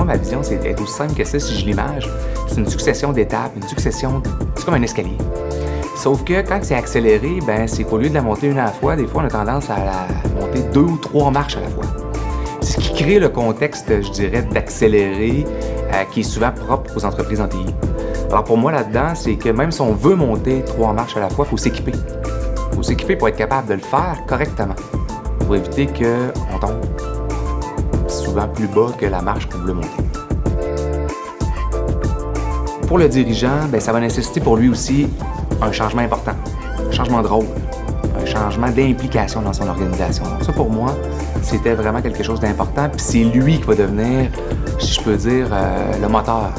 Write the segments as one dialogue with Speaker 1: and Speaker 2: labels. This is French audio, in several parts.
Speaker 1: ma vision, c'est d'être aussi simple que ça, si je l'image. C'est une succession d'étapes, c'est comme un escalier. Sauf que quand c'est accéléré, ben c'est qu'au lieu de la monter une à la fois, des fois on a tendance à la monter 2 ou 3 marches à la fois. C'est ce qui crée le contexte, je dirais, d'accélérer, qui est souvent propre aux entreprises en TI. Alors pour moi là-dedans, c'est que même si on veut monter 3 marches à la fois, il faut s'équiper. Il faut s'équiper pour être capable de le faire correctement, pour éviter qu'on tombe souvent plus bas que la marche qu'on voulait monter. Pour le dirigeant, ben, ça va nécessiter pour lui aussi un changement important, un changement de rôle, un changement d'implication dans son organisation. Donc ça, pour moi, c'était vraiment quelque chose d'important. Puis c'est lui qui va devenir, si je peux dire, le moteur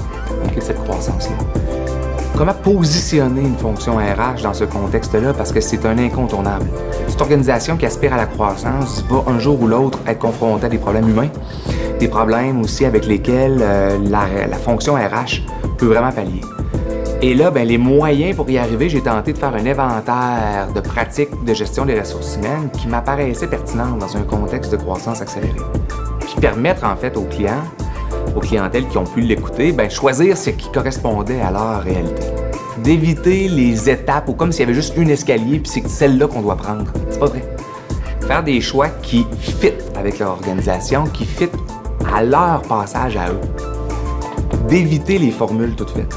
Speaker 1: de cette croissance-là. Comment positionner une fonction RH dans ce contexte-là? Parce que c'est un incontournable. Cette organisation qui aspire à la croissance va un jour ou l'autre être confrontée à des problèmes humains, des problèmes aussi avec lesquels la fonction RH peut vraiment pallier. Et là, ben, les moyens pour y arriver, j'ai tenté de faire un inventaire de pratiques de gestion des ressources humaines qui m'apparaissaient pertinentes dans un contexte de croissance accélérée, qui permettent en fait aux clients, aux clientèles qui ont pu l'écouter, ben, choisir ce qui correspondait à leur réalité. D'éviter les étapes ou comme s'il y avait juste une escalier puis c'est celle-là qu'on doit prendre. C'est pas vrai. Faire des choix qui fit avec leur organisation, qui fit à leur passage à eux. D'éviter les formules toutes faites.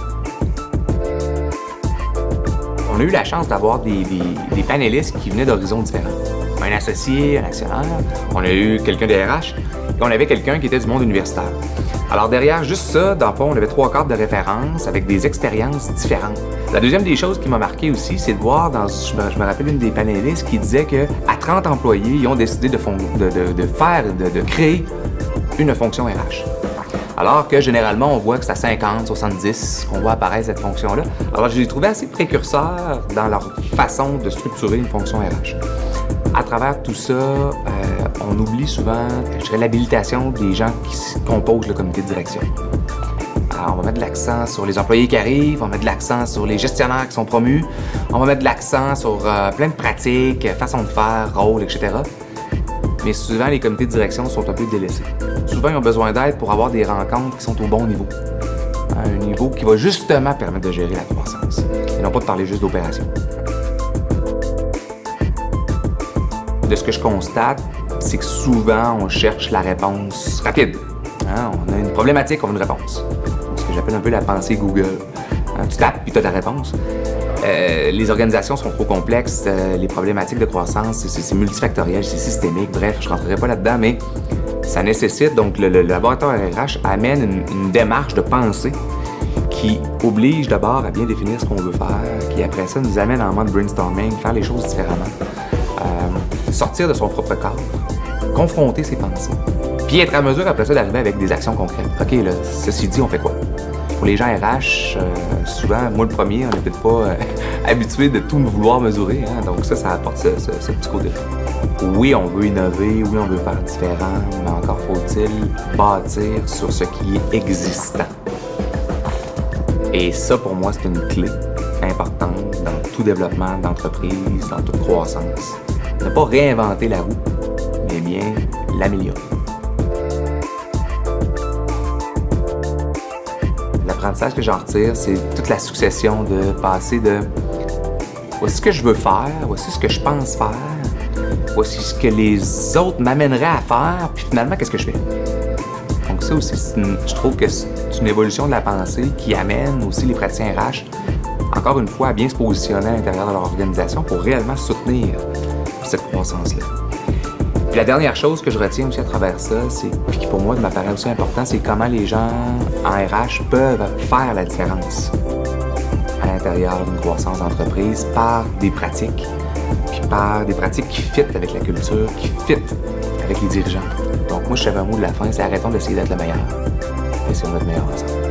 Speaker 1: On a eu la chance d'avoir des panélistes qui venaient d'horizons différents. Un associé, un actionnaire, on a eu quelqu'un de RH et on avait quelqu'un qui était du monde universitaire. Alors derrière juste ça, dans le fond, on avait 3 cadres de référence avec des expériences différentes. La deuxième des choses qui m'a marqué aussi, c'est de voir, je me rappelle une des panélistes qui disait qu'à 30 employés, ils ont décidé de créer une fonction RH. Alors que généralement, on voit que c'est à 50, 70 qu'on voit apparaître cette fonction-là. Alors je les trouvais assez précurseurs dans leur façon de structurer une fonction RH. À travers tout ça, on oublie souvent, je dirais, l'habilitation des gens qui composent le comité de direction. Alors, on va mettre de l'accent sur les employés qui arrivent, on va mettre de l'accent sur les gestionnaires qui sont promus, on va mettre de l'accent sur plein de pratiques, façons de faire, rôles, etc. Mais souvent, les comités de direction sont un peu délaissés. Souvent, ils ont besoin d'aide pour avoir des rencontres qui sont au bon niveau. Un niveau qui va justement permettre de gérer la croissance, et non pas de parler juste d'opération. De ce que je constate, c'est que souvent, on cherche la réponse rapide. On a une problématique, on veut une réponse. Ce que j'appelle un peu la pensée Google. Tu tapes, puis tu as ta réponse. Les organisations sont trop complexes, les problématiques de croissance, c'est multifactoriel, c'est systémique, bref, je ne rentrerai pas là-dedans, mais ça nécessite, donc le laboratoire RH amène une démarche de pensée qui oblige d'abord à bien définir ce qu'on veut faire, qui après ça nous amène en mode brainstorming, faire les choses différemment, sortir de son propre cadre, confronter ses pensées, puis être à mesure après ça d'arriver avec des actions concrètes. OK, là, ceci dit, on fait quoi? Pour les gens RH, souvent, moi le premier, on n'est peut-être pas habitué de tout vouloir mesurer, donc ça apporte ce petit côté-là. Oui, on veut innover, oui, on veut faire différent, mais encore faut-il bâtir sur ce qui est existant. Et ça, pour moi, c'est une clé importante dans tout développement d'entreprise, dans toute croissance. Ne pas réinventer la roue, mais bien l'améliorer. L'apprentissage que j'en retire, c'est toute la succession de passer de voici ce que je veux faire, voici ce que je pense faire, voici ce que les autres m'amèneraient à faire, puis finalement, qu'est-ce que je fais? Donc ça aussi, je trouve que c'est une évolution de la pensée qui amène aussi les praticiens RH, encore une fois, à bien se positionner à l'intérieur de leur organisation pour réellement soutenir cette croissance-là. Puis la dernière chose que je retiens aussi à travers ça, puis qui pour moi m'apparaît aussi important, c'est comment les gens en RH peuvent faire la différence à l'intérieur d'une croissance d'entreprise par des pratiques, puis par des pratiques qui fit avec la culture, qui fit avec les dirigeants. Donc moi, je savais un mot de la fin, c'est arrêtons d'essayer d'être le meilleur. Essayons d'être meilleur ensemble.